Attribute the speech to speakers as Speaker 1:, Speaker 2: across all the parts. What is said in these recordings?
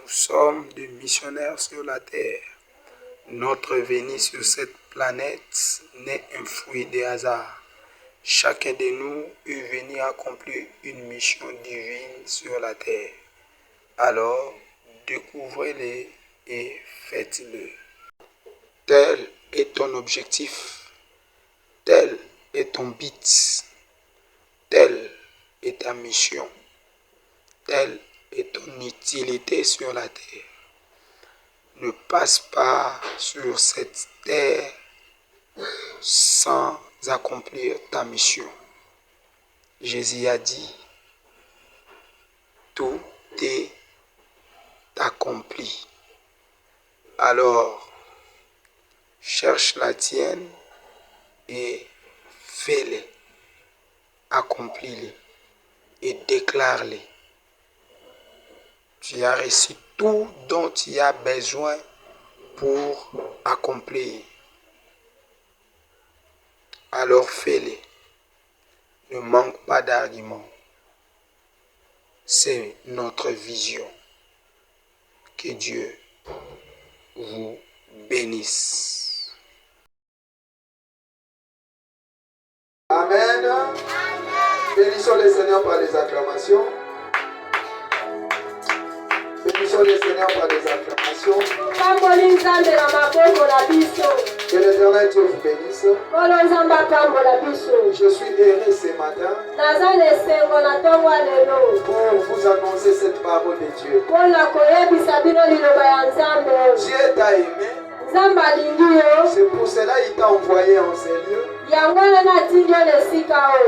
Speaker 1: Nous sommes des missionnaires sur la terre. Notre venue sur cette planète n'est un fruit des hasards. Chacun de nous est venu accomplir une mission divine sur la terre. Alors, découvrez-le et faites-le. Tel est ton objectif. Tel est ton but. Telle est ta mission. Telle est ton utilité sur la terre. Ne passe pas sur cette terre sans accomplir ta mission. Jésus a dit, tout est accompli. Alors, cherche la tienne et fais-les, accomplis-les et déclare-les. Tu as reçu tout dont tu as besoin pour accomplir. Alors fais-les. Ne manque pas d'arguments. C'est notre vision. Que Dieu vous bénisse.
Speaker 2: Amen. Bénissons le Seigneur par les acclamations. Bénissons le Seigneur par les acclamations. Que l'Éternel Dieu vous bénisse. Je suis heureux ce matin pour vous annoncer cette parole de Dieu. Dieu t'a aimé. C'est pour cela qu'il t'a envoyé en ces lieux.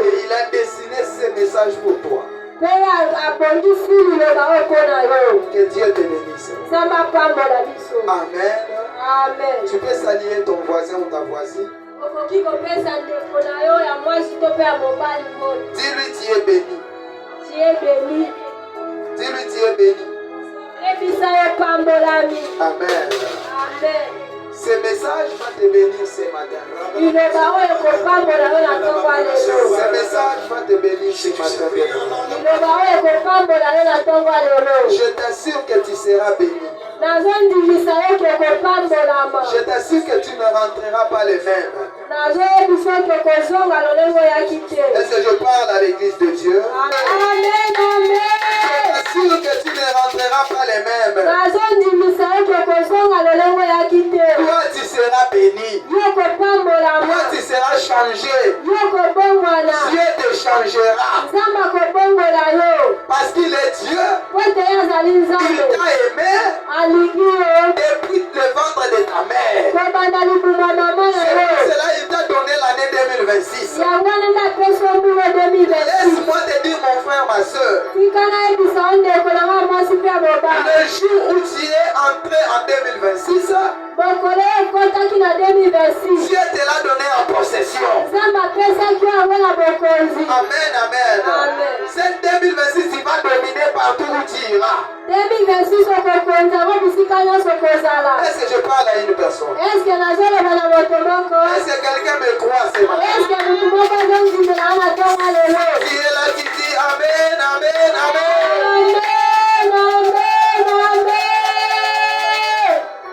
Speaker 2: Et il a dessiné ce message pour toi. Que Dieu te bénisse. Amen.
Speaker 3: Amen.
Speaker 2: Tu peux saluer ton voisin ou ta voisine. Dis-lui tu es béni. Dis-lui tu es béni. Amen. Ce message va te bénir ce matin. Ce message va te bénir ce matin. Je t'assure que tu seras béni. Je t'assure que tu ne rentreras pas les mêmes. Est-ce que je parle à l'église de Dieu?
Speaker 3: Amen.
Speaker 2: Je t'assure que tu ne rentreras pas les mêmes. Toi tu seras béni. Toi tu seras changé. Dieu te changera. Parce qu'il est Dieu. Il t'a aimé depuis le ventre de ta mère. C'est pour cela qu'il t'a donné l'année 2026. Laisse-moi te dire mon frère, ma soeur. Le jour où tu es entré en 2026, Dieu te l'a donné en possession. Amen, amen. Cette 2026, tu vas dominer partout où tu iras. Est-ce que je parle à une personne? Est-ce que quelqu'un me croit ce matin? Qui est là qui dit Amen, Amen, Amen.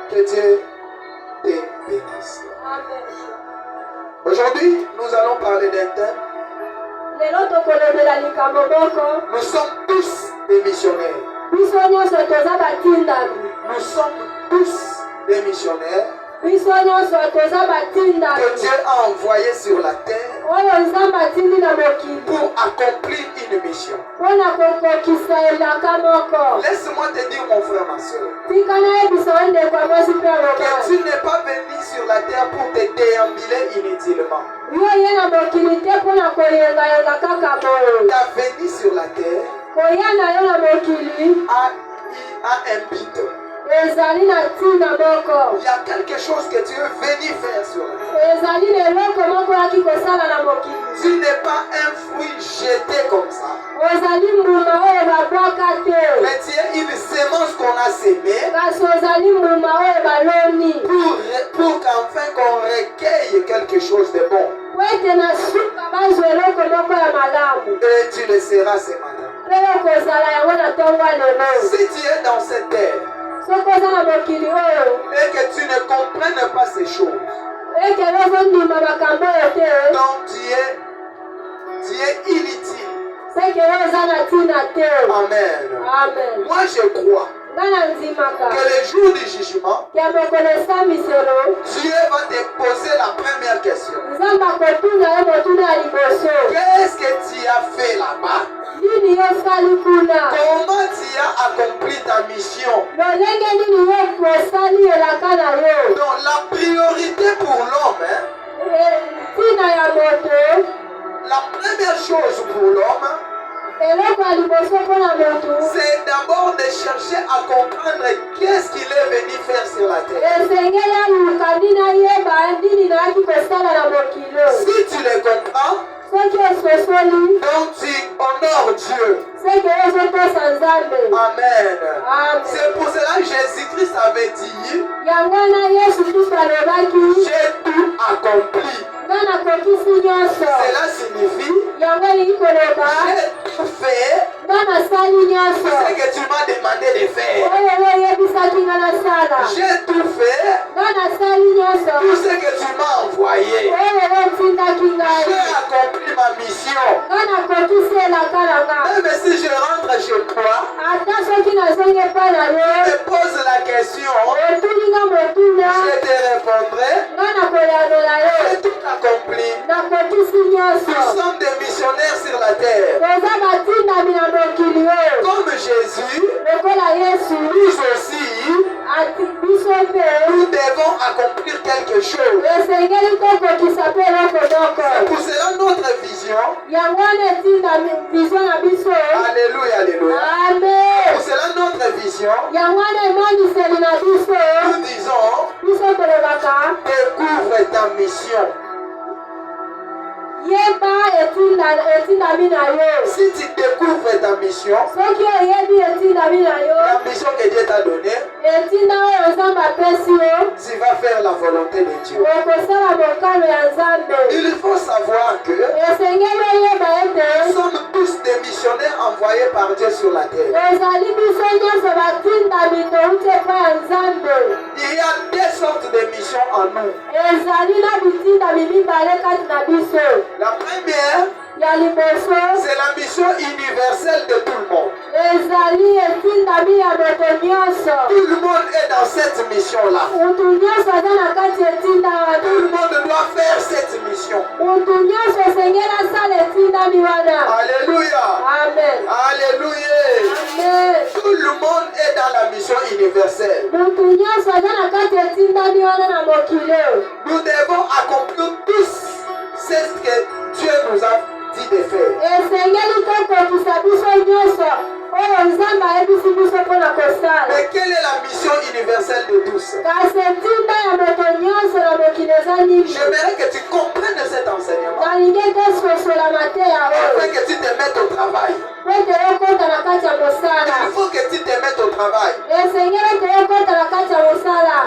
Speaker 2: Que Dieu te bénisse. Aujourd'hui, nous allons parler d'un thème. Nous sommes tous des missionnaires. Nous sommes tous des missionnaires que Dieu a envoyés sur la terre pour accomplir une mission. Laisse-moi te dire, mon frère, ma soeur, que tu n'es pas venu sur la terre pour te déambuler inutilement. Ta venue sur la terre a un but. Il y a quelque chose que tu es venu faire sur la terre. Tu n'es pas un fruit jeté comme ça. Mais tu es une semence qu'on a sémée pour qu'enfin qu'on recueille quelque chose de bon. Et tu le seras ce matin. Si tu es dans cette terre, et que tu ne comprennes pas ces choses. Donc tu es inutile. Amen. Moi je crois que le jour du jugement, Dieu va te poser la première question. Qu'est-ce que tu as fait là-bas? Comment tu as accompli ta mission? Donc la priorité pour l'homme, la première chose pour l'homme, c'est d'abord de chercher à comprendre qu'est-ce qu'il est venu faire sur la terre. Si tu le comprends, donc tu honores Dieu. Amen. C'est pour cela que Jésus-Christ avait dit, j'ai tout accompli. Cela signifie, j'ai tout fait ce que tu m'as demandé de faire. J'ai tout fait tout ce que tu m'as envoyé. J'ai accompli ma mission. Même si je rentre chez toi, je te pose la question, je te répondrai, j'ai tout accompli. Nous sommes des missionnaires sur la terre. Comme Jésus, nous aussi, nous devons accomplir quelque chose. C'est pour cela notre vision. Alléluia, alléluia. Pour cela notre vision. Nous disons, découvre ta mission. Si tu découvres ta mission, la mission que Dieu t'a donnée, tu vas faire la volonté de Dieu. Il faut savoir que nous sommes tous des missionnaires envoyés par Dieu sur la terre. Il y a deux sortes de missions en nous. La première, c'est la mission universelle de tout le monde. Tout le monde est dans cette mission-là. Tout le monde doit faire cette mission. Alléluia.
Speaker 3: Amen.
Speaker 2: Alléluia.
Speaker 3: Amen.
Speaker 2: Tout le monde est dans la mission universelle. Nous devons accomplir tous ce que Dieu nous a dit de faire. Mais quelle est la mission universelle de tous? J'aimerais que tu comprennes cet enseignement afin que tu te mettes au travail. Il faut que tu te mettes au travail.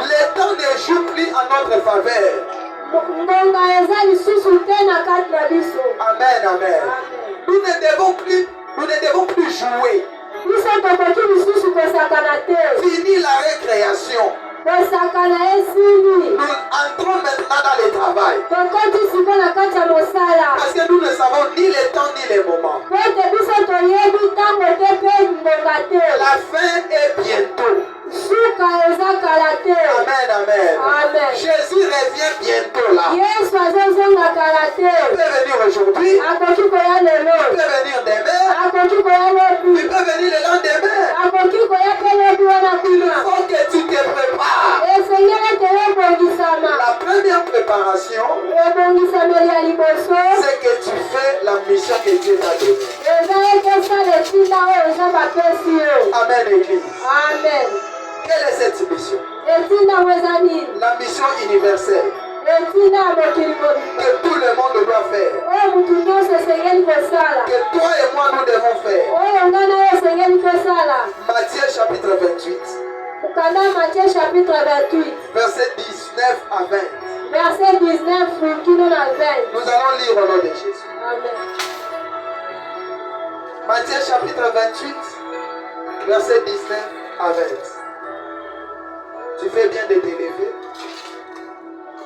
Speaker 2: Le temps ne joue plus en notre faveur. Amen, amen. Nous ne devons plus jouer. Fini la récréation. Nous entrons maintenant dans le travail. Parce que nous ne savons ni le temps ni le moment. La fin est bientôt. Amen, amen. Jésus revient bientôt là. Il peut venir aujourd'hui. Il peut venir demain. Il peut venir le lendemain. Il faut que tu te prépares. La première préparation, c'est que tu fais la mission que Dieu t'a donnée. Amen, Église.
Speaker 3: Amen.
Speaker 2: Quelle est cette mission? La mission universelle que tout le monde doit faire. Que toi et moi nous devons faire. Matthieu chapitre 28. Verset 19 à 20.
Speaker 3: Verset 19
Speaker 2: Nous allons lire au nom de Jésus.
Speaker 3: Amen.
Speaker 2: Matthieu chapitre 28, verset 19 à 20. Tu fais bien de t'élever.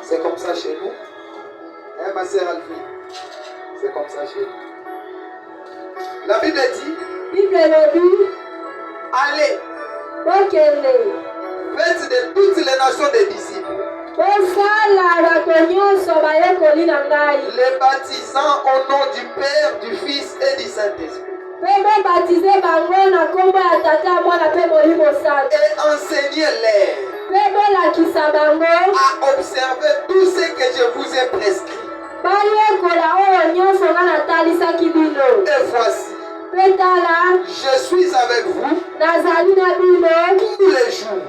Speaker 2: C'est comme ça chez nous. Hein, ma sœur Alfie? C'est comme ça chez nous. La Bible dit, allez, faites de toutes les nations des disciples, les baptisant au nom du Père, du Fils et du Saint-Esprit. Et enseignez-les à observer tout ce que je vous ai prescrit. Et voici, je suis avec vous tous les jours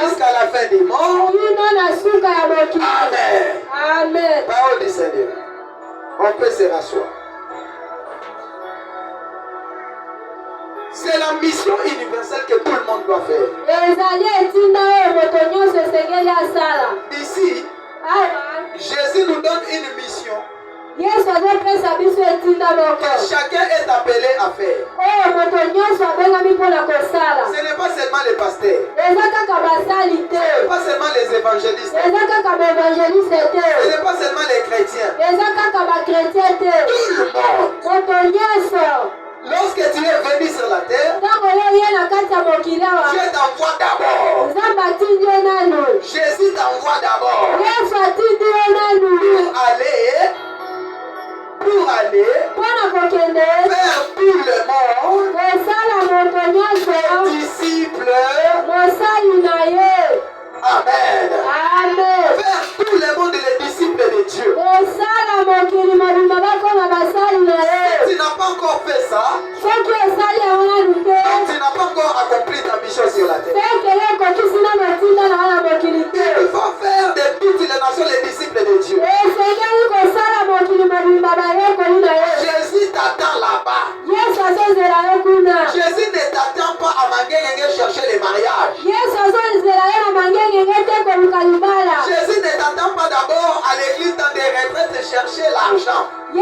Speaker 2: jusqu'à la fin des morts. Amen.
Speaker 3: Amen.
Speaker 2: Parole du Seigneur. On peut se rasseoir. C'est la mission universelle que tout le monde doit faire. Ici, Jésus nous donne une mission que chacun est appelé à faire. Ce n'est pas seulement les pasteurs, ce n'est pas seulement les évangélistes, ce n'est pas seulement les chrétiens. Tout le monde. Lorsque tu es venu sur la terre, Dieu t'envoie d'abord. Jésus t'envoie d'abord pour aller faire tout le monde disciples. Amen. Faire tout le monde les disciples de Dieu. Si tu n'as pas encore fait ça, donc tu n'as pas encore accompli ta mission sur la terre. Il faut faire de toutes les nations les disciples de Dieu. Jésus t'attend là-bas. Jésus ne t'attend pas à Mangengenge chercher les mariages. Jésus ne t'attend pas d'abord à l'église dans des retraites chercher l'argent. La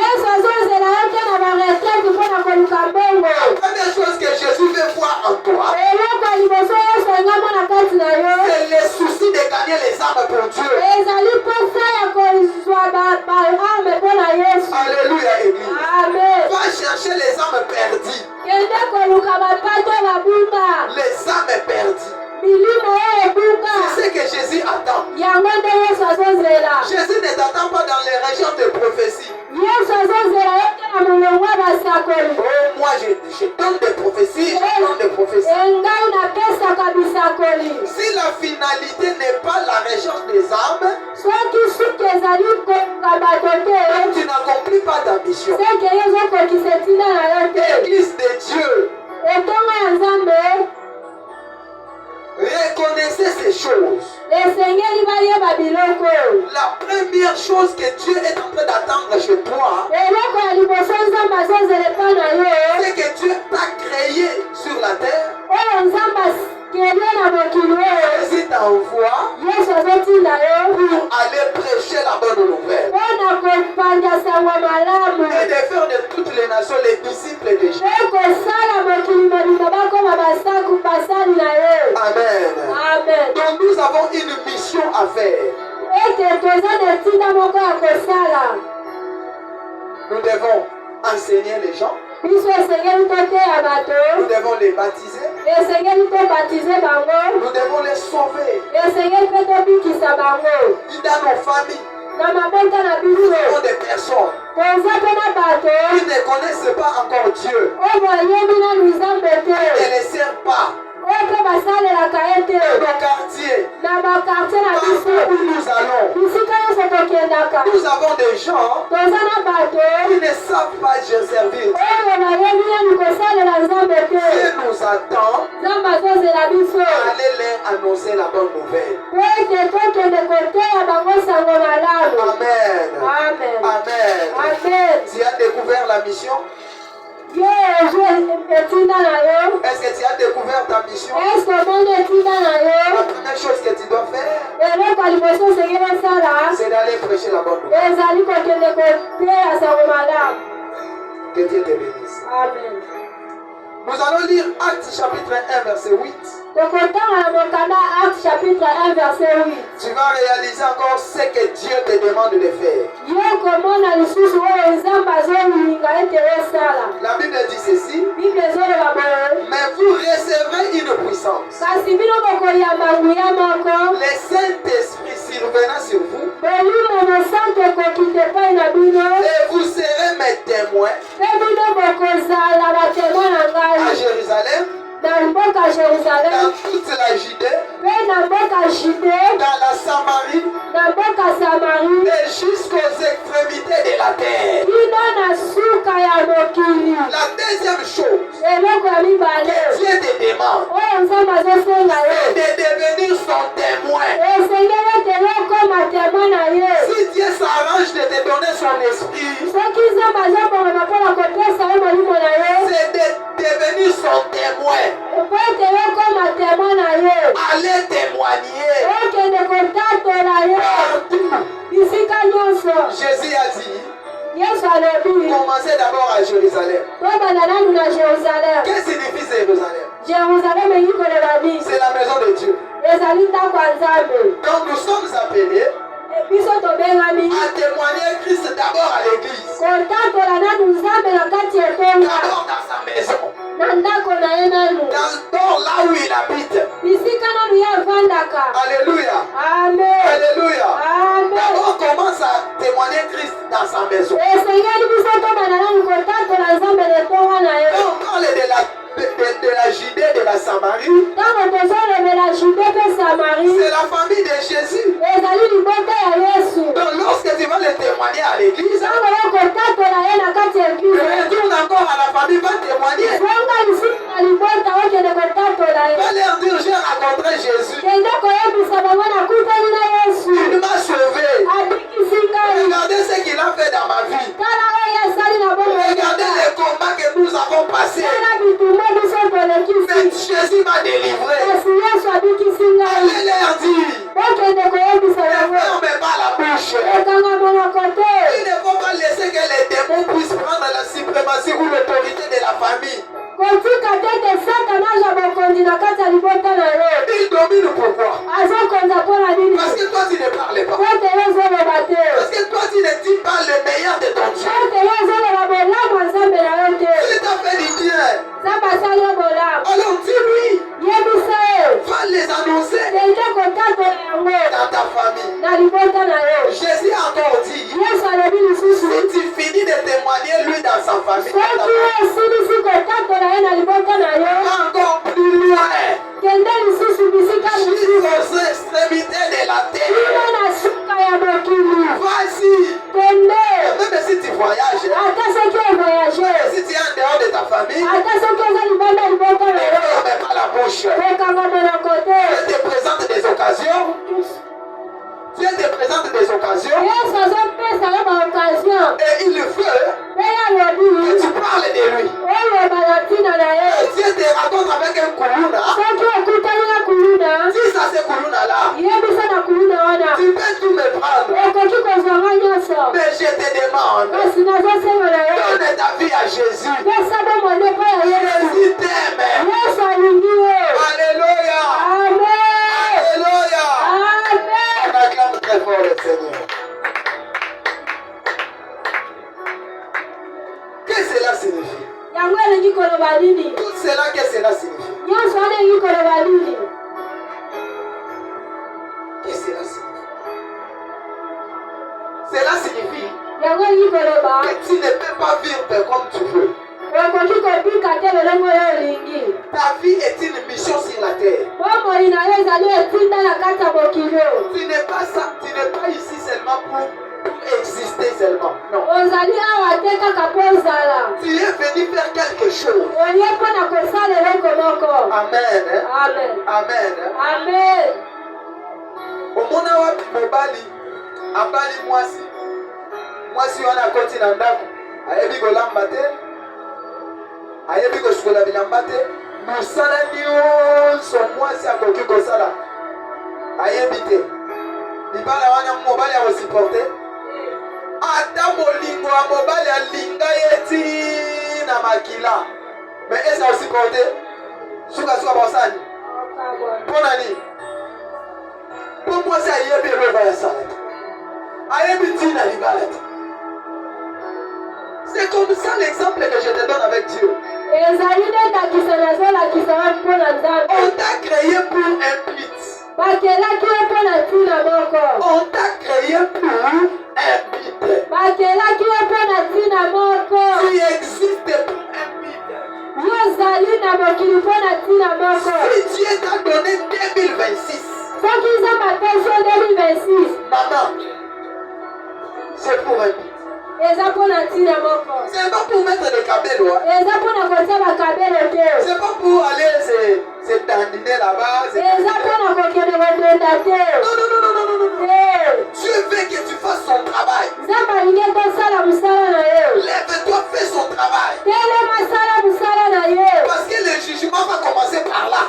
Speaker 2: première chose que Jésus veut voir en toi, c'est le souci de gagner les âmes pour Dieu. Alléluia, Église. Va chercher les âmes perdues. Les âmes perdues. C'est ce que Jésus attend. Jésus ne t'attend pas dans les régions de prophétie. Oh, moi je donne des prophéties, je donne des prophéties. Si la finalité n'est pas la recherche des âmes, tu n'accomplis pas ta mission. L'église de Dieu, reconnaissez ces choses. La première chose que Dieu est en train d'attendre chez toi, c'est que Dieu t'a créé sur la terre. Jésus t'envoie pour aller prêcher la bonne nouvelle et de faire de toutes les nations les disciples de Jésus. Amen. Donc nous avons une mission à faire. Nous devons enseigner les gens. Nous devons les baptiser. Nous devons les sauver. Dans nos familles, nous avons des personnes qui ne connaissent pas encore Dieu. Ils ne les servent pas. Dans nos quartiers, partout où nous allons, nous avons des gens qui ne savent pas Dieu servir. Dieu nous attend à aller leur annoncer la bonne nouvelle. Amen. Tu as découvert la mission? Est-ce que tu as découvert ta mission? La première chose que tu dois faire, c'est d'aller prêcher la bonne nouvelle. Que Dieu te bénisse.
Speaker 3: Amen.
Speaker 2: Nous allons lire Actes chapitre 1 verset 8.
Speaker 3: Actes chapitre 1 verset 8.
Speaker 2: Tu vas réaliser encore ce que Dieu te demande de faire. La Bible dit ceci. Mais vous recevrez une puissance. Le Saint-Esprit survenant sur vous. Et vous serez mes témoins. À Jérusalem. Dans toute la Judée, dans la Samarie, et jusqu'aux extrémités de la terre. La deuxième chose que Dieu te demande, c'est de devenir son témoin. Si Dieu s'arrange de te donner son esprit, c'est de devenir son témoin. Allez témoigner partout. Jésus a dit, commencez d'abord à Jérusalem. Qu'est-ce que signifie Jérusalem? C'est la maison de Dieu. Donc nous sommes appelés à témoigner Christ d'abord à l'église. D'abord dans sa maison. D'abord là où il habite. Alléluia.
Speaker 3: Amen.
Speaker 2: Alléluia.
Speaker 3: Amen.
Speaker 2: D'abord commence à témoigner Christ dans sa maison.
Speaker 3: Donc
Speaker 2: on parle de la Judée, de la Samarie. C'est la famille de Jésus. Donc lorsque tu vas le témoigner à l'église, retourne encore à la famille, va témoigner. Va leur dire, j'ai rencontré Jésus. Il m'a sauvé. Regardez ce qu'il a fait dans ma vie. Regardez les combats que nous avons passés. Mais Jésus m'a délivré. Allez leur dire. Ne fermez pas la bouche. Il ne faut pas laisser que les démons puissent prendre la suprématie ou l'autorité de la famille. Il domine pourquoi? Parce que toi tu ne parles pas. Parce que toi tu ne dis pas le meilleur de ton Dieu. Il t'a fait du bien. Alors dis-lui. Va les annoncer dans ta famille. Jésus a encore dit, si tu finis de témoigner lui dans sa famille, va encore plus loin, jusqu'aux extrémités de la terre. Vas-y. Même si tu voyages, si tu es en dehors de ta famille, ne ferme pas la bouche. Dieu te présente des occasions. Dieu te présente des occasions. Et il veut que tu parles de lui. Dieu te raconte avec un koulouna. Si ça c'est koulouna là, tu peux tout me prendre. Mais je te demande, donne ta vie à Jésus. Jésus t'aime. Alléluia. Alléluia. On acclame très fort le Seigneur. Qu'est-ce que cela signifie? Tout cela, qu'est-ce que cela signifie? Qu'est-ce que cela signifie? Cela signifie que tu ne peux pas vivre comme tu veux. Ta vie est une mission sur la terre. Tu n'es pas ici seulement pour exister seulement. Non. Tu es venu faire quelque chose. Amen.
Speaker 3: Amen.
Speaker 2: Amen.
Speaker 3: Amen.
Speaker 2: Omona wapi mobali abali mwasi wana koti na ndako ayebi kolamba te ayebi kosukola bilamba te mosala nyonso mwasi akoki kosala ayebi te libala wana mobali akosiporte ata molingo ya mobali alinga ye ti na makila me eza osiporte suka bakosani C'est comme ça l'exemple que je te donne avec Dieu. On t'a créé pour un but. On t'a créé pour un but. Tu existes pour un but. Si Dieu t'a donné 2026, maman, c'est pour un but. C'est pas pour mettre des cabello. C'est pas pour aller se dandiner là-bas. Non. Dieu veut que tu fasses son travail. Lève-toi, fais son travail. Parce que le jugement va commencer par là.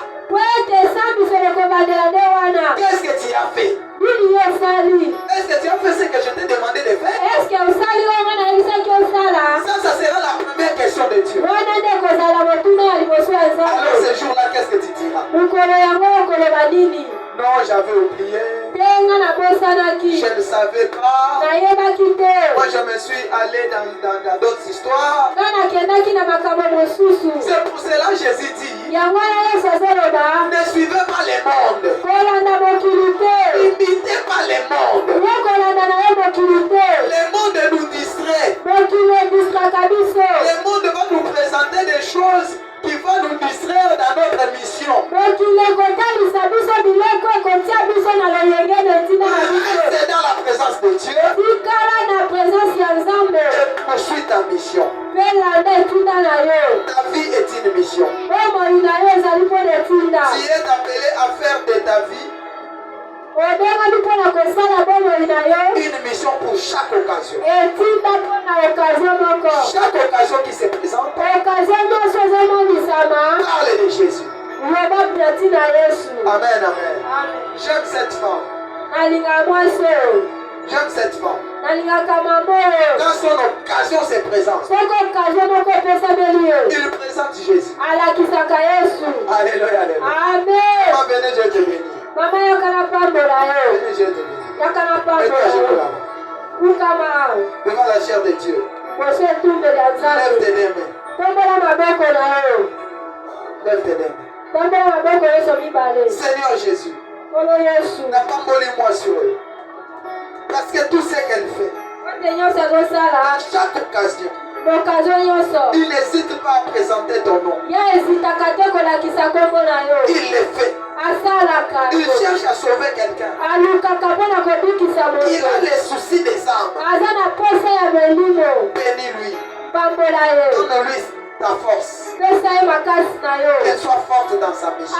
Speaker 2: Qu'est-ce que tu as fait? Est-ce que tu as fait ce que je t'ai demandé de faire? Ça sera la première question de Dieu. Alors ce jour-là, qu'est-ce que tu diras? Non, j'avais oublié. Je ne savais pas. Moi, je me suis allé dans d'autres histoires. C'est pour cela que Jésus dit, ne suivez pas les mondes. Imitez pas les mondes. Les mondes nous distraient. Les mondes vont nous présenter des choses qui vont nous distraire dans notre mission. Reste dans la présence de Dieu et poursuis ta mission. Ta vie est une mission. Tu es appelé à faire de ta vie une mission pour chaque occasion. Chaque occasion qui se présente, parle de Jésus. Amen, amen. J'aime cette femme. J'aime cette femme. Quand son occasion se présente, il présente Jésus. Alléluia, alléluia.
Speaker 3: Amen.
Speaker 2: Venez, je te bénis.
Speaker 3: Mama yakana pambola yo.
Speaker 2: Venez, je te bénis.
Speaker 3: Yakana pambola. Ukama.
Speaker 2: Devant la chair de Dieu.
Speaker 3: Mose tumbe ya nzambe.
Speaker 2: Lève tes deux mains.
Speaker 3: Tombola maboko na yo.
Speaker 2: Lève tes deux mains.
Speaker 3: Tombola maboko yeso mibale.
Speaker 2: Seigneur Jésus,
Speaker 3: Kolo Yesu.
Speaker 2: n'abandonnez-moi sur eux. Parce que tout ce qu'elle fait, à chaque occasion, il n'hésite pas à présenter ton nom. Il le fait. Il cherche à sauver quelqu'un. Il a les soucis des âmes. Bénis-lui. Donne-lui ta force. Qu'elle soit forte dans sa mission.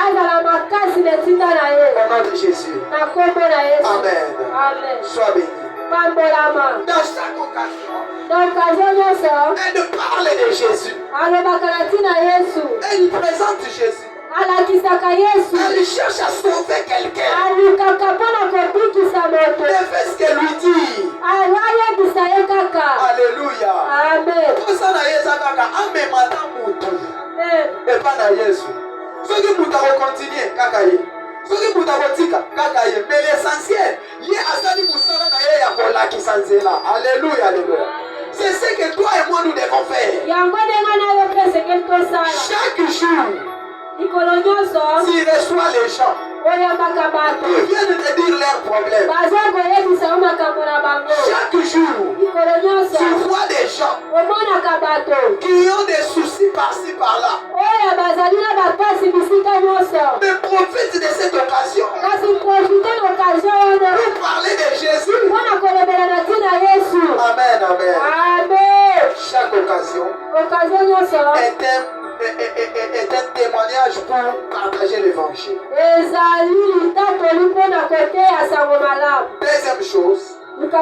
Speaker 2: Au nom de Jésus. Amen. Sois béni. Dans chaque occasion, elle parle de Jésus. Elle présente Jésus. Elle cherche à sauver quelqu'un. Elle fait ce qu'elle lui dit. Alléluia.
Speaker 3: Amen.
Speaker 2: Et pas na Yesu. Ceux qui vont continuer, kakaye. Ceux qui vont tika, kakaye. Mais l'essentiel, il y a asali musala na ye ya kola kisanzela. Alléluia, alléluia. C'est ce que toi et moi nous devons faire. Chaque jour, tu reçois les gens. Ils viennent te dire leurs problèmes. Chaque jour, tu vois des gens qui ont des soucis par-ci par-là. Mais profite de cette occasion pour parler de Jésus. Amen, amen. Chaque occasion est un témoignage pour partager l'évangile. Deuxième chose, pourquoi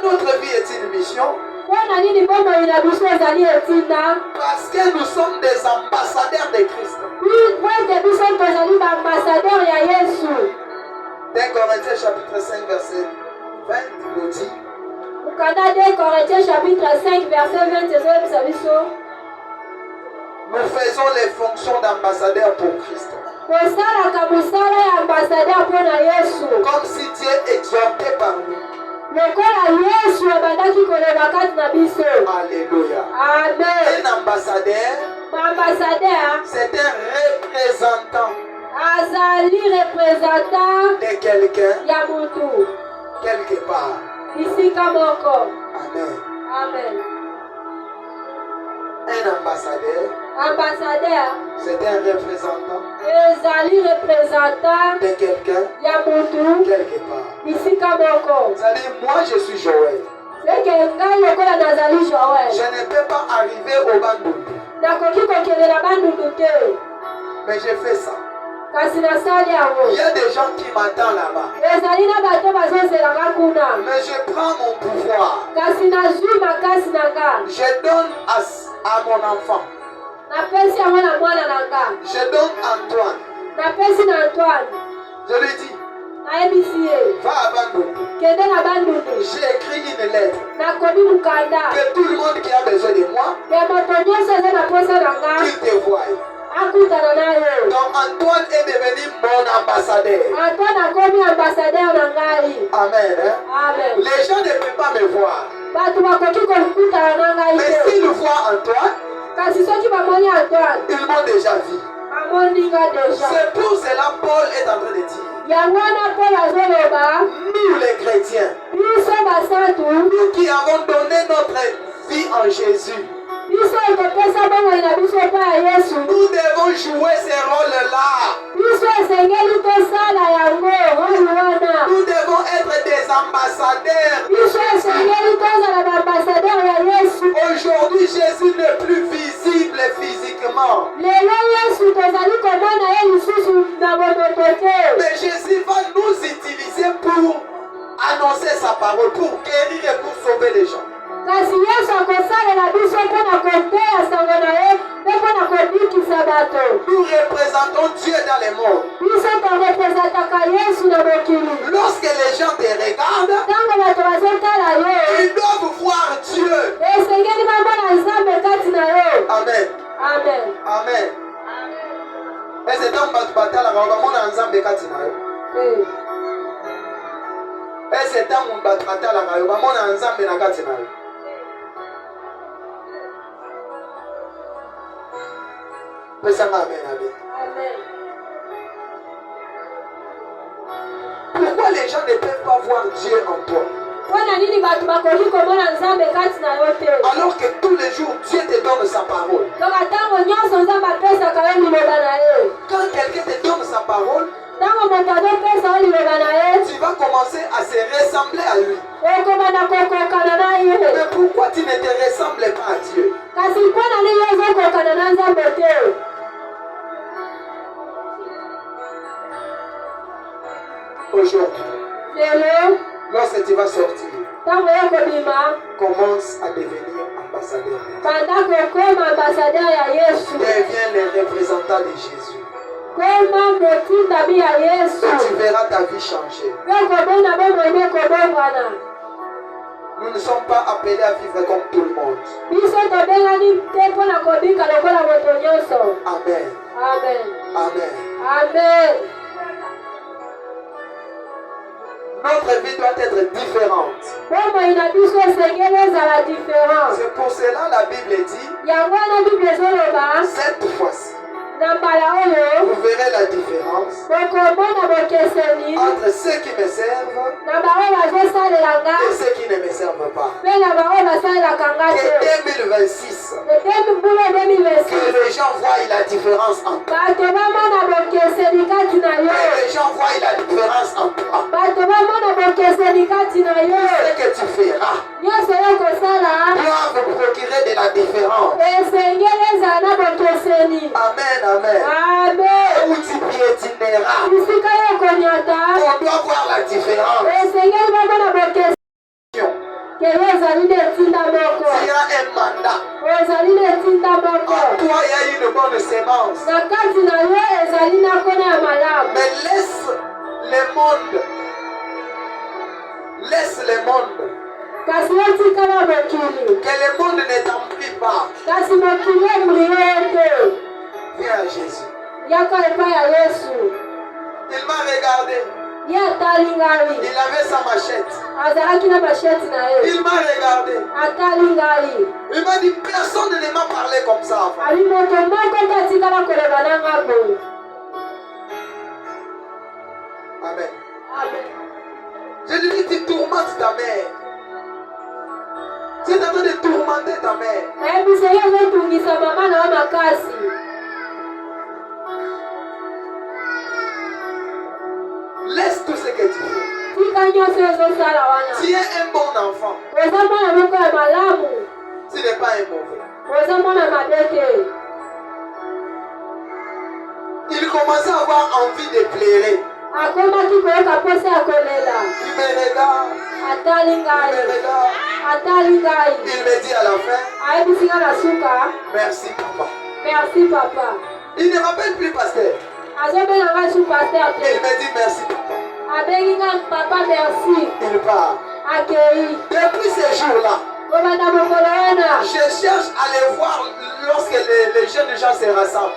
Speaker 2: notre vie est une mission? Parce que nous sommes des ambassadeurs de Christ. 2 Corinthiens chapitre 5 verset 20 nous dit,
Speaker 3: 2 Corinthiens chapitre 5 verset 20.
Speaker 2: nous faisons les fonctions d'ambassadeurs pour Christ. Comme si Dieu exhortait par nous. Alléluia.
Speaker 3: Amen.
Speaker 2: Un ambassadeur, c'est un représentant
Speaker 3: azali représentant
Speaker 2: de quelqu'un
Speaker 3: ya mutu
Speaker 2: quelque part.
Speaker 3: bisika moko.
Speaker 2: Amen.
Speaker 3: Amen.
Speaker 2: Un ambassadeur, c'est un représentant
Speaker 3: ezali représentant
Speaker 2: de quelqu'un
Speaker 3: ya mutu
Speaker 2: quelque part.
Speaker 3: bisika moko.
Speaker 2: C'est-à-dire, moi je suis Joël.
Speaker 3: C'est que ngai lokola nazali Joël.
Speaker 2: Je ne peux pas arriver au Bandundu.
Speaker 3: Nakoki kokelela bandundu te.
Speaker 2: Mais je fais ça.
Speaker 3: Kasi nasali yango.
Speaker 2: Il y a des gens qui m'attendent là-bas.
Speaker 3: Ezali na bato bazozelanga kuna.
Speaker 2: Mais je prends mon pouvoir.
Speaker 3: Kasi nazwi makasi na nga.
Speaker 2: Je donne à mon enfant.
Speaker 3: Napesi yango na mwana na nga.
Speaker 2: Je donne Antoine.
Speaker 3: Napesi na Antoine.
Speaker 2: Je lui dis,
Speaker 3: nayebisi ye.
Speaker 2: Va à Bandundu.
Speaker 3: Kende na bandundu.
Speaker 2: J'ai écrit une lettre.
Speaker 3: Nakomi mukanda.
Speaker 2: Que tout le monde qui a besoin de moi,
Speaker 3: ke moto nyonso aza na posa na nga.
Speaker 2: qu'il te voie.
Speaker 3: Akutana na yo.
Speaker 2: Donc Antoine est devenu mon ambassadeur.
Speaker 3: Antoine akomi ambassadeur na ngai.
Speaker 2: Amen. Hein?
Speaker 3: Amen.
Speaker 2: Les gens ne peuvent pas me voir.
Speaker 3: Bato bakoki kokutana na ngai
Speaker 2: Mais
Speaker 3: te.
Speaker 2: s'ils voient Antoine,
Speaker 3: Kasi soki bamoni Antoine,
Speaker 2: ils m'ont déjà vu.
Speaker 3: bamoni nga deja.
Speaker 2: C'est pour cela Paul est en train de dire,
Speaker 3: Yango wana Paul azoloba,
Speaker 2: nous les chrétiens,
Speaker 3: biso basantu,
Speaker 2: nous qui avons donné notre vie en Jésus,
Speaker 3: biso topesa bomoi na biso mpa ya Yesu.
Speaker 2: nous devons jouer ces rôles-là.
Speaker 3: Biso esengeli tosala yango roli wana.
Speaker 2: Nous devons être des ambassadeurs.
Speaker 3: Biso esengeli tozala baambasadeur ya Yesu.
Speaker 2: Aujourd'hui, Jésus n'est plus visible physiquement.
Speaker 3: Lelo Yesu tozali komona ye lisusu na bomoto te.
Speaker 2: Mais Jésus va nous utiliser pour annoncer sa parole, pour guérir et pour sauver les gens.
Speaker 3: Kasi Yesu akosalela biso mpona koteya sango na ye mpe mpona kobikisa bato.
Speaker 2: Nous représentons Dieu dans le monde.
Speaker 3: Biso torepresentaka Yesu na mokili.
Speaker 2: Lorsque les gens te regardent,
Speaker 3: Ntango bato bazotala yo,
Speaker 2: ils doivent voir Dieu.
Speaker 3: esengeli bamona Nzambe kati na yo.
Speaker 2: Amen.
Speaker 3: Amen.
Speaker 2: Amen. Et c'est dans le bataille, on va voir Nzambe kati na yo. Et c'est dans le bataille, on va voir Nzambe na kati na yo. Amen.
Speaker 3: Amen.
Speaker 2: Pourquoi les gens ne peuvent pas voir Dieu en toi?
Speaker 3: Wana nini bato bakoki komona Nzambe kati na yo te?
Speaker 2: Alors que tous les jours Dieu te donne sa parole.
Speaker 3: Toka ntango nyonso Nzambe apesaka yo liloba na ye.
Speaker 2: Quand quelqu'un te donne sa parole,
Speaker 3: Ntango moto azopesa yo liloba na ye,
Speaker 2: tu vas commencer à se ressembler à lui.
Speaker 3: okomanda kokokana na ye.
Speaker 2: Mais pourquoi tu ne te ressembles pas à Dieu?
Speaker 3: Kasi mpona nini ozokokana na Nzambe te?
Speaker 2: Aujourd'hui,
Speaker 3: Lelo
Speaker 2: lorsque tu vas sortir,
Speaker 3: ntango yo kobima,
Speaker 2: commence à devenir ambassadeur.
Speaker 3: banda kokoma ambasadeur ya Yesu.
Speaker 2: Deviens le représentant de Jésus.
Speaker 3: Koma motindami ya Yesu.
Speaker 2: Et tu verras ta vie changer.
Speaker 3: Mpe komona bomoi kobongwana.
Speaker 2: Nous ne sommes pas appelés à vivre comme tout le monde.
Speaker 3: Biso tobengani te mpona kobika lokola moto nyonso.
Speaker 2: Amen.
Speaker 3: Amen.
Speaker 2: Amen.
Speaker 3: Amen.
Speaker 2: Notre vie doit être différente.
Speaker 3: Bomoi na biso esengeli ezala différent.
Speaker 2: C'est pour cela la Bible dit,
Speaker 3: Yango wana Bible ezoloba,
Speaker 2: cette fois-ci,
Speaker 3: na mbala oyo
Speaker 2: vous verrez la différence
Speaker 3: bokomona bokeseni
Speaker 2: entre ceux qui me servent
Speaker 3: na baoyo bazosalela nga
Speaker 2: et ceux qui ne me servent pas.
Speaker 3: mpe na baoyo basalelaka nga
Speaker 2: Que
Speaker 3: te.
Speaker 2: 2026,
Speaker 3: Mbula
Speaker 2: que
Speaker 3: 2026
Speaker 2: les gens voient la différence en toi.
Speaker 3: bato bamona bokeseni kati na yo.
Speaker 2: Que les gens voient la différence en toi.
Speaker 3: Bato bamona bokeseni kati na yo.
Speaker 2: Ce que tu feras
Speaker 3: Nyonso yo kosala
Speaker 2: doit vous procurer de la différence.
Speaker 3: esengeli ezala na bokeseni.
Speaker 2: Amen, amen.
Speaker 3: Amen.
Speaker 2: Où tu piétineras,
Speaker 3: Bisika yo konyata
Speaker 2: on doit voir la différence.
Speaker 3: esengeli bamona bokeseni. Kelo ezali netinda moko.
Speaker 2: Tu as un mandat.
Speaker 3: Ezali netinda moko.
Speaker 2: En toi, il y a une bonne sémence.
Speaker 3: Na kati na yo ezali na kona ya malamu.
Speaker 2: Mais laisse le monde. Laisse le monde.
Speaker 3: Kasi yo tikala mokili.
Speaker 2: Que le monde ne t'emplit pas.
Speaker 3: Kasi mokili embriye te.
Speaker 2: Viens à Jésus. Il m'a regardé. Il avait sa machette. Il m'a regardé. Il m'a dit, personne ne m'a parlé comme ça avant. Amen. Je lui dis, tu tourmentes ta mère. Tu es en train de tourmenter ta mère. Laisse tout ce que tu fais. Tu es un bon enfant. Tu n'es pas un mauvais. Il commençait à avoir envie de pleurer. Il me regarde. Il me dit à la fin, merci papa.
Speaker 3: Merci papa.
Speaker 2: Il ne m'appelle plus pasteur. Il me dit merci papa.
Speaker 3: Papa, merci.
Speaker 2: Il part. Depuis ces jours-là, je cherche à les voir lorsque les jeunes gens se rassemblent.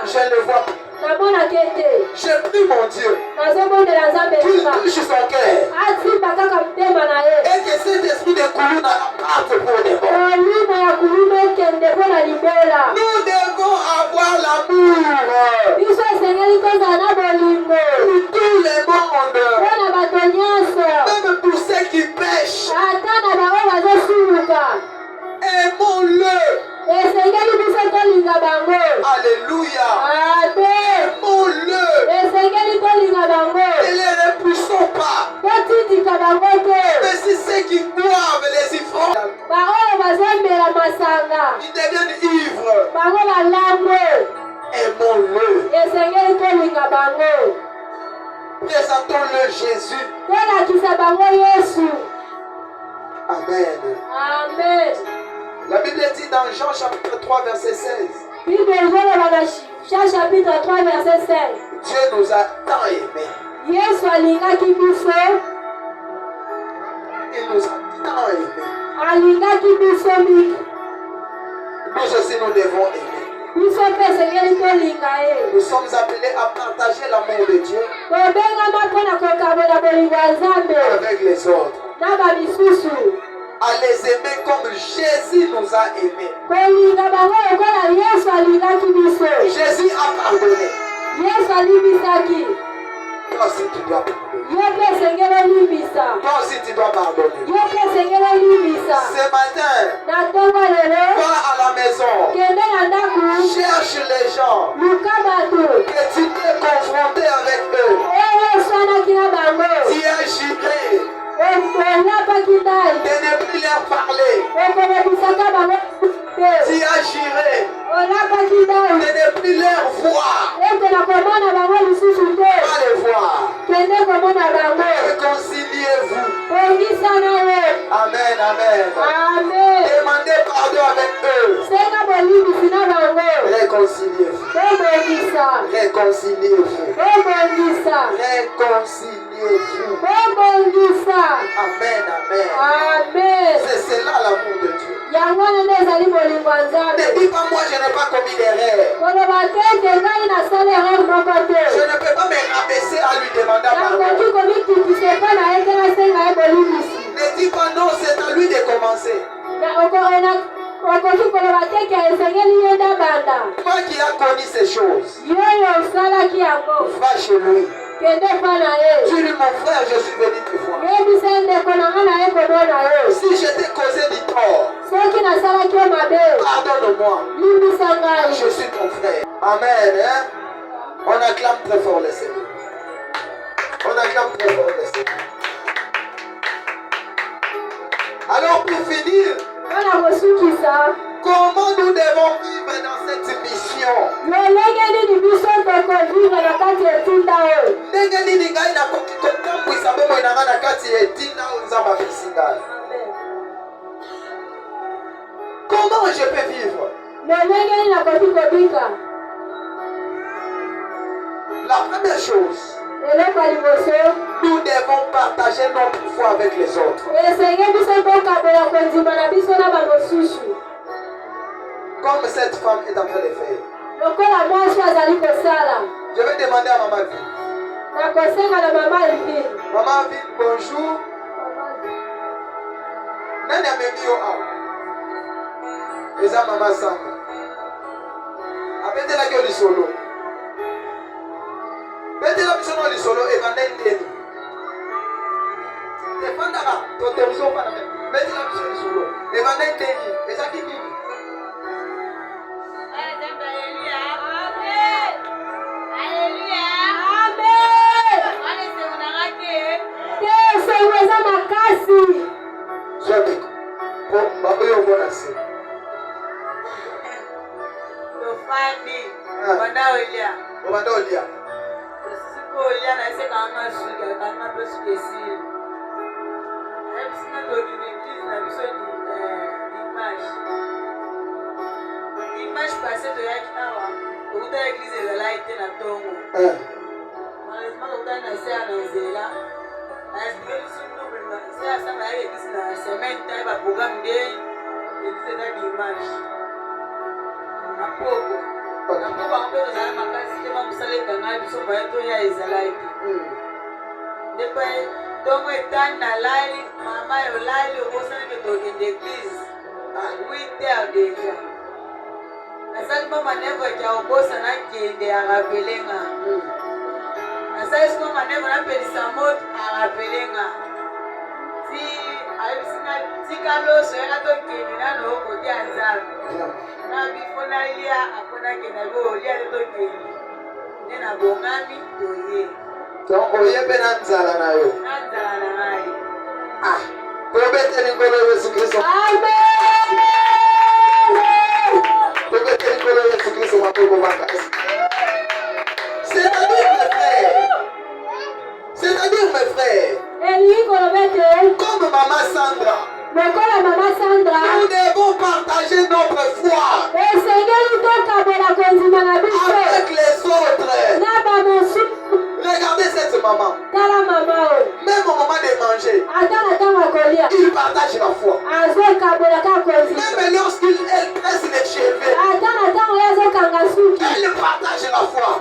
Speaker 2: Je ne le vois pas. Je prie mon Dieu qu'il touche son cœur et que cet esprit de Kuluna parte pour les morts. Nous devons avoir l'amour pour tout le monde, même pour ceux qui pêchent. Aimons-le. Alléluia. Aimons-le. Ne les repoussons pas. Mais si ceux qui boivent les ivrognes, ils deviennent ivres. Aimons-le. Présentons-le Jésus. Amen.
Speaker 3: Amen.
Speaker 2: La Bible dit dans Jean chapitre 3 verset 16.
Speaker 3: Jean chapitre 3 verset 16.
Speaker 2: Dieu nous a tant aimés. Il nous a tant aimés. Nous aussi nous devons aimer. Nous sommes appelés à partager l'amour de Dieu avec les autres. À les aimer comme Jésus nous a aimés. Jésus a pardonné. Toi aussi tu dois pardonner. Toi aussi tu dois pardonner. Ce matin, va à la maison. Cherche les gens que tu t'es confronté avec eux. Tu as juré de ne plus leur parler. Tu as juré de ne plus leur voir. Pas les voir. Réconciliez-vous. Amen, amen. Demandez pardon avec eux. Réconciliez-vous. Réconciliez-vous. Réconciliez-vous. Amen, amen. C'est cela l'amour de Dieu. Ne dis pas moi je n'ai pas commis d'erreur. Je ne peux pas me rabaisser à lui demander pardon. Ne dis pas non, c'est à lui de commencer. Toi qui as connu ces choses, va chez lui. Tu dis mon frère, je suis venu te voir. Si je t'ai causé du tort, pardonne-moi. Je suis ton frère. Amen. Hein? On acclame très fort le Seigneur. On acclame très fort le Seigneur. Alors pour finir, comment nous devons vivre dans cette mission? Comment je peux vivre? La première chose, nous devons partager notre foi avec les autres. Comme cette femme est en train de faire.
Speaker 3: lokola mwasi azali kosala.
Speaker 2: Je vais demander à Maman Ville.
Speaker 3: Nakosenga na Mama Elvin.
Speaker 2: Maman Ville, bonjour. Nani amemi yo awa? Eza Mama Sandra. Abetelaki yo lisolo. Betela biso no lisolo evanda ndeni. Tefandaka toterizo pana betela biso lisolo evanda ndeni ezaki nini?
Speaker 3: Eza makasi.
Speaker 2: Sote po baboyo bona se.
Speaker 4: Tofani banda olia.
Speaker 2: Banda olia.
Speaker 4: Siko olia na ese kama suga kama pesu kesi. Ebisina to di l'église na biso di image. Image passé to yaki awa. Okuta église ezala ete na tongo. Malheureusement okuta na se na nzela. Est-ce c'est à ça que l'église na semaine taille ba programme de l'église na d'image. Na poko. Na poko on peut dans ma classe de ma musale kanga biso ba to ya ezalaite. Depuis donc étant na lali mama yo lali au sein de l'église à 8h déjà. Na salle mama never ja obosa na kende a rappelenga. Na salle mama never na pelisamot a rappelenga. Si aibisina tikaloso ya to kende na no ko dia nzambe. Na bifona lia akona kenda go lia to kende. Nena bongami toye.
Speaker 2: Donc oye pena nzala na yo.
Speaker 4: Nzala na ngai.
Speaker 2: Ah, probete ni ngolo Yesu Kristo.
Speaker 3: Amen.
Speaker 2: Probete ni ngolo Yesu Kristo mapoko bakasi. C'est-à-dire mes frères. Comme Maman Sandra. Nous devons partager notre foi avec les autres. Regardez cette maman. Même au moment de manger, il partage la foi. Même lorsqu'elle presse les cheveux, elle partage la foi.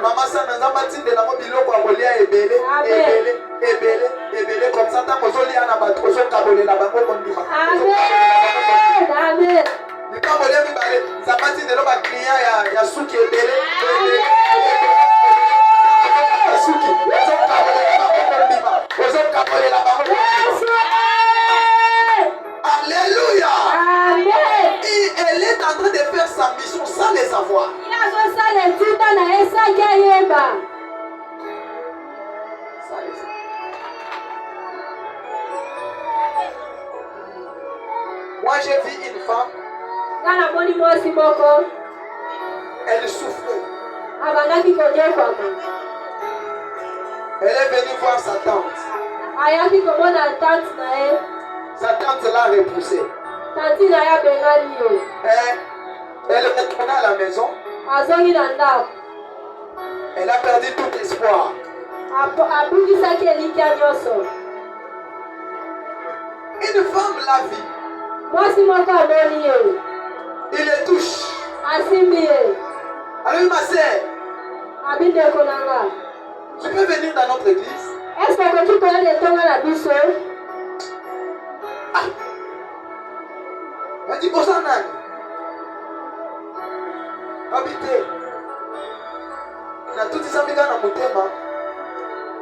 Speaker 2: Maman Sandra, nous avons dit que nous avons ebele, ebele, ebele, ebele, comme ça, tant qu'on lit à la base, on s'en la banque, on dit. Amen. Nous avons dit que nous avons dit que nous avons crié à Souki ebele, ebele. Alléluia. Et elle est en train de faire sa mission sans le savoir. Moi j'ai vu une femme. Elle souffrait. Elle est venue voir sa tante. Sa tante l'a repoussée. Elle retourna à la maison. Elle a perdu tout espoir. Une femme l'a vit. Il le touche. Alors ma sœur, tu peux venir dans notre église?
Speaker 3: Est-ce que tu connais les tongs à la bouche?
Speaker 2: Ah! Elle dit, Osanani. Habitez. Dans tout ça, dans mon thème,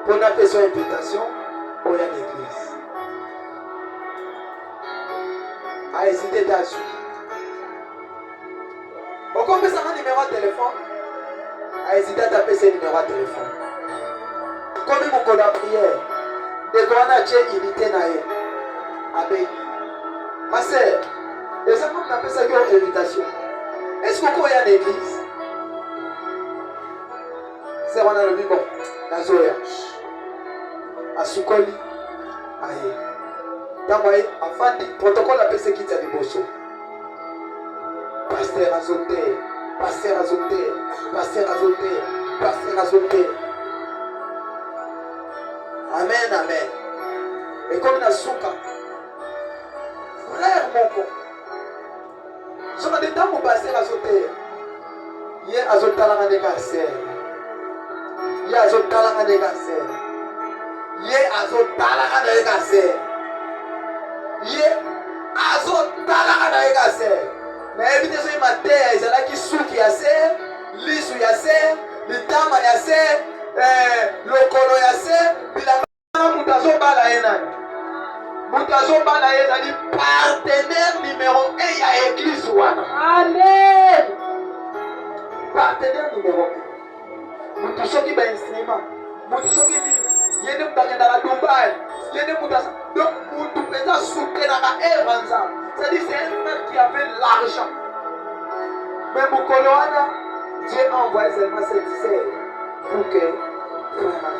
Speaker 2: pour une personne invitation, il y a l'église. A hésité d'assurer. Au combien ça un numéro de téléphone? A hésité à taper ce numéro de téléphone. Comme il m'a la prière, de quoi on a unité naïe. Amen. Ma sœur, les gens on appelle ça une invitation. Est-ce qu'on y a une église? C'est on a le bon. La Zoya. À Soukoli. Aïe. Dans moi, afin de protocole appelle ce qui t'a dit bosso. Pasteur Azoté. Pasteur Azoté. Pasteur Azoté. Pasteur Azoté. Amen, amen. Et comme la souka, frère Moko, temps mon pasteur a sauté. Il a sauté à la négation. Il a sauté à la négation. Il a sauté à la négation. Il a sauté à la négation. Mais évitez ce matin, il y a qui souki assez, l'issue assez, le tama assez, le colo assez, puis la moutazo balaena. Moutazo balaena dit partenaire numéro 1 à l'église wana.
Speaker 3: Amen.
Speaker 2: Partenaire numéro 1. Moutazo qui va instrument. Moutazo qui dit, il y a des moutazos dans la Dubaï, il y a des moutazos. Donc, moutazo soutient la Evanza. C'est-à-dire c'est un frère qui avait l'argent. Mais mon coloana, Dieu a envoyé seulement cette sœur pour que frère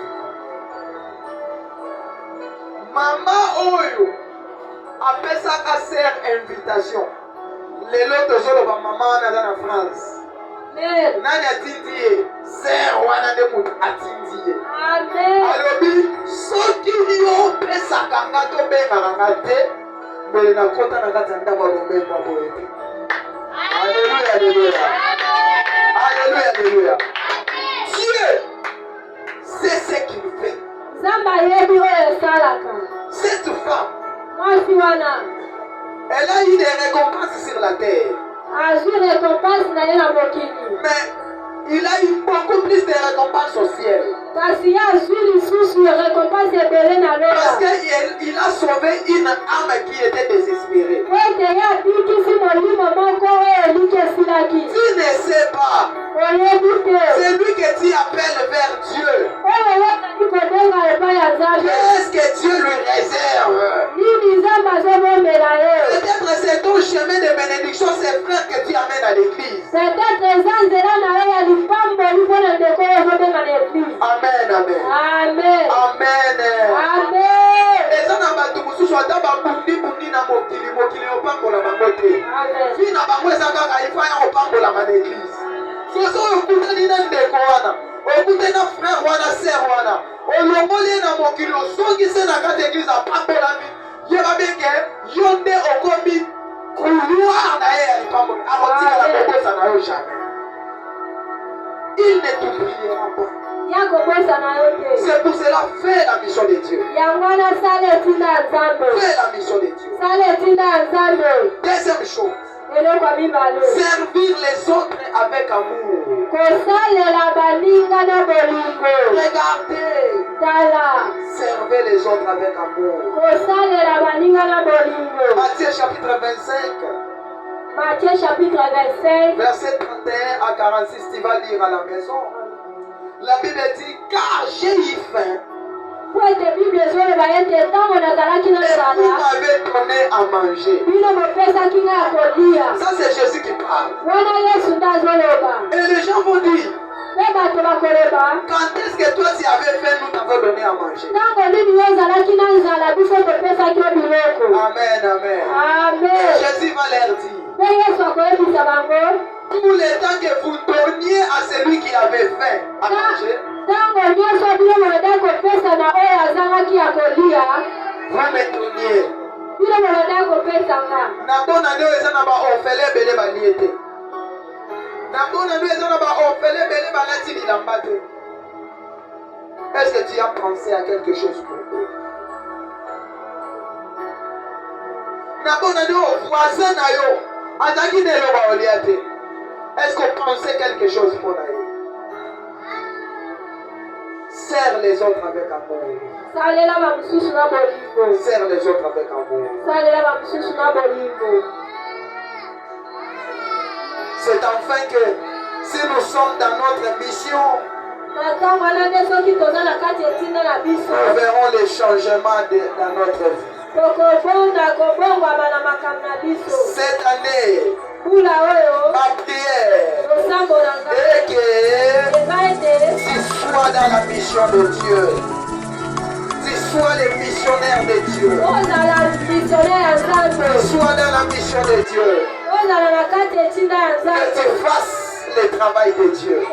Speaker 2: Maman Oyo appelle ça à sœur invitation. Les lots de maman dans la France. Nani atindie sœur wana de mutu atindie.
Speaker 3: Amen.
Speaker 2: Alobi soki yo pesa kanga to benga te. Mais na kota na kata ndaba bomba boyepi. Alléluia, alléluia. Alléluia, alléluia. Dieu, c'est ce qu'il fait. Cette femme, elle a eu des récompenses sur la terre. Mais il a eu beaucoup plus de récompenses au ciel. Parce qu'il a sauvé une âme qui était désespérée. Tu ne sais pas. C'est lui que tu appelles vers Dieu. Qu'est-ce que Dieu lui réserve? Peut-être c'est ton chemin de bénédiction, c'est frère que tu amènes à l'église. Amen, amen.
Speaker 3: Amen.
Speaker 2: Amen.
Speaker 3: Amen.
Speaker 2: Les gens n'ont pas tout mususu ata babundi bundi na mokili mokili opambola bango te. Fi na bango eza kaka ifanya opambola na église. Soso okutani na ndeko wana, okutani na frère wana, sœur wana, olongoli na mokili osongise na kati église apambolami. Yeba beke yonde okomi couloir na ye ya lipambola. Akotika la bobosa na yo jamais. Il ne t'oubliera pas. C'est pour cela, fais la mission de Dieu. Fais la mission de Dieu. Deuxième chose, servir les autres avec amour. Regardez. Servez les autres avec amour. Matthieu chapitre 25.
Speaker 3: Matthieu chapitre 25.
Speaker 2: Verset 31 à 46, tu vas lire à la maison. La Bible dit, car j'ai eu faim. Et vous m'avez donné à manger. Ça c'est Jésus qui parle. Et les gens vont dire, quand est-ce que toi tu avais faim, nous t'avons donné à manger? Amen, amen. Et Jésus va leur dire, tout le temps que vous donniez à celui qui avait faim à manger, vous me donniez. Na bonne année, ils ont orphelin belé baliété. Na bonne année, ils ont orphelin belé balati bilambate. Est-ce que tu as pensé à quelque chose pour eux? Na bonne année, au voisin na yo, azaki ne lo ba oliate. Est-ce qu'on pensait quelque chose pour eux? Serre les autres avec amour. Serre les autres avec amour. C'est enfin que si nous sommes dans notre mission, nous verrons les changements dans notre vie. Cette année, ma prière est que tu sois dans la mission de Dieu. Tu sois les missionnaires de Dieu. Tu sois dans la mission de Dieu. Que tu fasses le travail de Dieu. Tu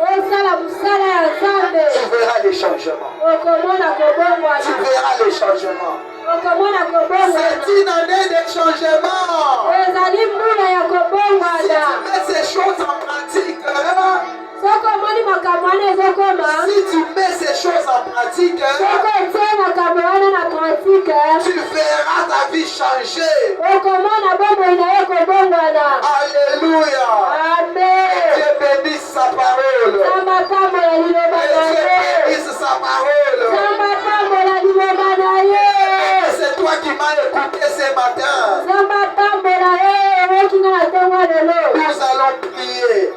Speaker 2: verras les changements. Tu verras les changements. C'est une année de changement. Si tu mets ces choses en pratique, si tu mets ces choses en pratique, tu verras ta vie changer. Alléluia.
Speaker 3: Amen.
Speaker 2: Dieu bénisse sa parole. Dieu bénisse sa parole. C'est toi qui m'as écouté ce matin. Nous allons prier.